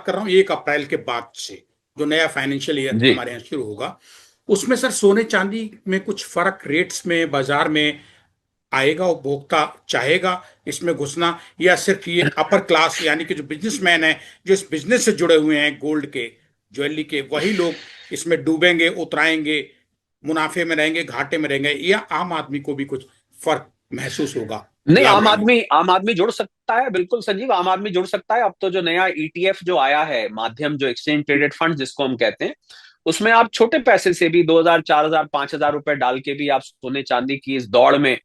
कर रहा हूँ 1 अप्रैल के बाद से, जो नया फाइनेंशियल ईयर जी। हमारे यहाँ शुरू होगा, उसमें सर सोने चांदी में कुछ फर्क रेट्स में बाजार में आएगा? उपभोक्ता चाहेगा इसमें घुसना, या सिर्फ ये अपर क्लास यानी कि जो बिजनेसमैन है, जो इस बिजनेस से जुड़े हुए हैं गोल्ड के, ज्वेलरी के, वही लोग इसमें डूबेंगे, उतराएंगे, मुनाफे में रहेंगे, घाटे में रहेंगे, या आम आदमी को भी कुछ फर्क महसूस होगा नहीं, लाभ आम हानि? आदमी आम आदमी जुड़ सकता है, बिल्कुल संजीव, आम आदमी जुड़ सकता है। अब तो जो नया ईटीएफ जो आया है, माध्यम जो एक्सचेंज ट्रेडेड फंड जिसको हम कहते हैं, उसमें आप छोटे पैसे से भी 2,000, 4,000, 5,000 रुपए डाल के भी आप सोने चांदी की इस दौड़ में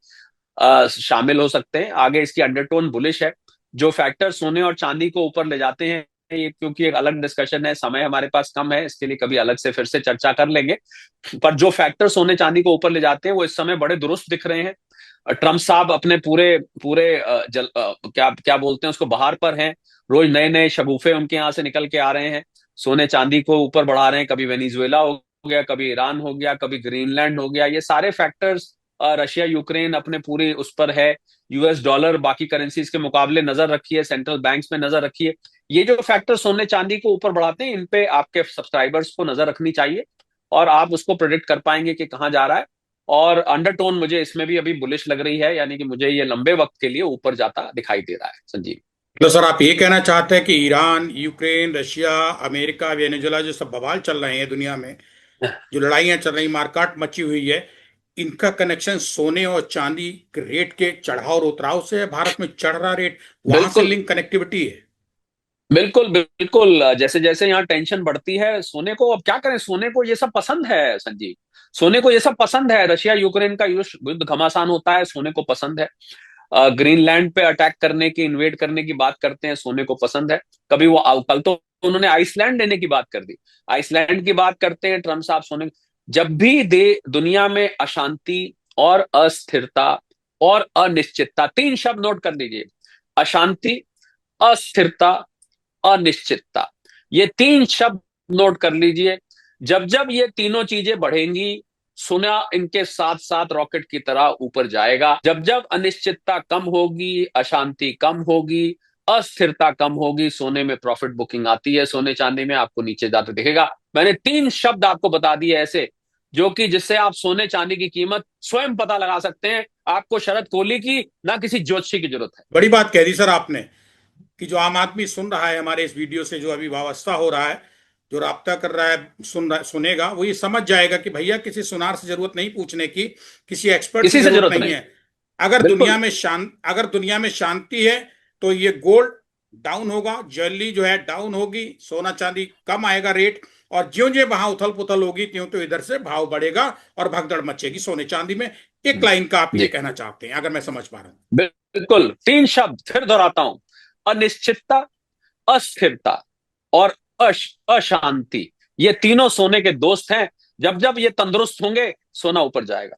शामिल हो सकते हैं। आगे इसकी अंडरटोन बुलिश है। जो फैक्टर सोने और चांदी को ऊपर ले जाते हैं, ये क्योंकि एक अलग डिस्कशन है, समय हमारे पास कम है, इसके लिए कभी अलग से फिर से चर्चा कर लेंगे। पर जो फैक्टर सोने चांदी को ऊपर ले जाते हैं वो इस समय बड़े दुरुस्त दिख रहे हैं। ट्रम्प साहब अपने पूरे पूरे क्या क्या बोलते हैं उसको, बहार पर हैं। रोज नए नए शगुफे उनके यहाँ से निकल के आ रहे हैं, सोने चांदी को ऊपर बढ़ा रहे हैं। कभी वेनेजुएला हो गया, कभी ईरान हो गया, कभी ग्रीनलैंड हो गया, ये सारे फैक्टर्स, रशिया यूक्रेन अपने पूरी उस पर है, यूएस डॉलर बाकी करेंसीज के मुकाबले नजर रखी है, सेंट्रल बैंक्स में नजर रखी है। ये जो फैक्टर सोने चांदी को ऊपर बढ़ाते हैं, इन पे आपके सब्सक्राइबर्स को नजर रखनी चाहिए, और आप उसको प्रेडिक्ट कर पाएंगे कि कहाँ जा रहा है। और अंडरटोन मुझे इसमें भी अभी बुलिश लग रही है, यानी कि मुझे ये लंबे वक्त के लिए ऊपर जाता दिखाई दे रहा है संजीव। तो सर आप ये कहना चाहते हैं कि Iran, Ukraine, Russia, America, Venezuela, जो सब बवाल चल रहे हैं दुनिया में, जो लड़ाइयां चल रही, मारकाट मची हुई है, इनका कनेक्शन सोने और चांदी के रेट के चढ़ाव और उतराव से है? भारत में चढ़ रहा रेट, वहां से बिल्कुल लिंक कनेक्टिविटी है? बिल्कुल बिल्कुल, जैसे जैसे यहाँ टेंशन बढ़ती है, सोने को अब क्या करें, सोने को ये सब पसंद है संजीव। सोने को ये सब पसंद है, रशिया यूक्रेन का युद्ध घमासान होता है, सोने को पसंद है। ग्रीनलैंड पे अटैक करने की, इन्वेड करने की बात करते हैं, सोने को पसंद है। कभी वो कल तो उन्होंने आइसलैंड लेने की बात कर दी, आइसलैंड की बात करते हैं ट्रम्प साहब सोने। जब भी दे दुनिया में अशांति और अस्थिरता और अनिश्चितता, 3 शब्द नोट कर लीजिए, अशांति, अस्थिरता, अनिश्चितता, ये 3 शब्द नोट कर लीजिए। जब जब ये तीनों चीजें बढ़ेंगी, सोना इनके साथ साथ रॉकेट की तरह ऊपर जाएगा। जब जब अनिश्चितता कम होगी, अशांति कम होगी, अस्थिरता कम होगी, सोने में प्रॉफिट बुकिंग आती है, सोने चांदी में आपको नीचे जाते दिखेगा। मैंने 3 शब्द आपको बता दिए ऐसे, जो कि जिससे आप सोने चांदी की कीमत स्वयं पता लगा सकते हैं। आपको शरद कोहली की, ना किसी ज्योतिषी की जरूरत है। बड़ी बात कह दी सर आपने, कि जो आम आदमी सुन रहा है हमारे इस वीडियो से, जो अभी वाबस्ता हो रहा है, जो राब्ता कर रहा है, सुनेगा, वो ये समझ जाएगा कि भैया किसी सुनार से जरूरत नहीं पूछने की, किसी एक्सपर्ट से किसी से जरूरत जरूरत नहीं नहीं। है। बिल्कुल। अगर दुनिया में शांति है, तो ये गोल्ड डाउन होगा, ज्वेलरी जो है डाउन होगी, सोना चांदी कम आएगा रेट, और ज्यों ज्यों वहां उथल पुथल होगी, त्यों तो इधर से भाव बढ़ेगा और भगदड़ मचेगी सोने चांदी में। एक लाइन का आप ये जी कहना चाहते हैं, अगर मैं समझ पा रहा हूं? बिल्कुल, 3 शब्द फिर दोहराता हूं, अनिश्चितता, अस्थिरता और अशांति। ये तीनों सोने के दोस्त हैं। जब जब ये तंदुरुस्त होंगे, सोना ऊपर जाएगा।